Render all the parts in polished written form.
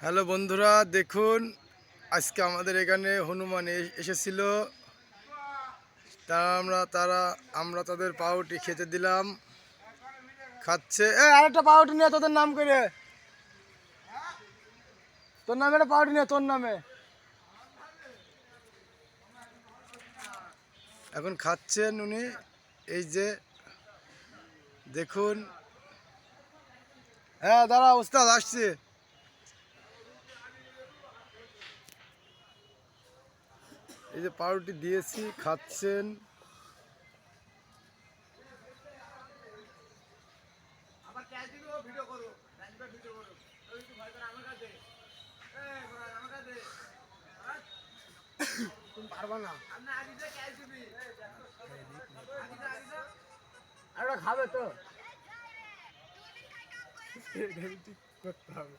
Hello বন্ধুরা, দেখুন আজকে আমাদের এখানে হনুমান এসেছিল। আমরা তাদের পাউরুটি খেতে দিলাম, খাচ্ছে। আরেকটা পাউরুটি নিয়ে তোদের নাম করে, তোর নামে একটা পাউরুটি নিয়ে, তোর নামে। এখন খাচ্ছেন উনি, এই যে দেখুন। হ্যাঁ দাঁড়া ওস্তাদ, আসছে। এই যে পাউরুটি দিয়েছি, খাচ্ছেন। খাবে তো করতে হবে।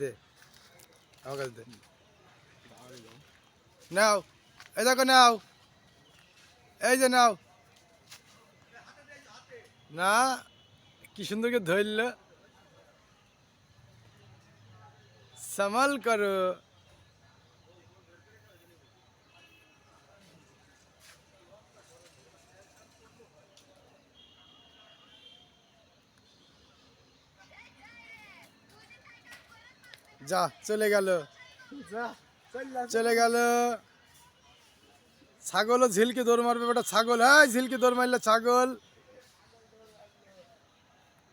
দে আমার কাছে দে, নাও। এই দেখো, নাও, এই যে নাও। না, কি সুন্দর করে ধরল, সামাল করো। যা চলে গেল, চলে গেল। ছাগলও ঝিলকে দৌড় মারবে বেটা, ছাগল। হ্যাঁ ঝিলকে দৌড় মারলে ছাগল।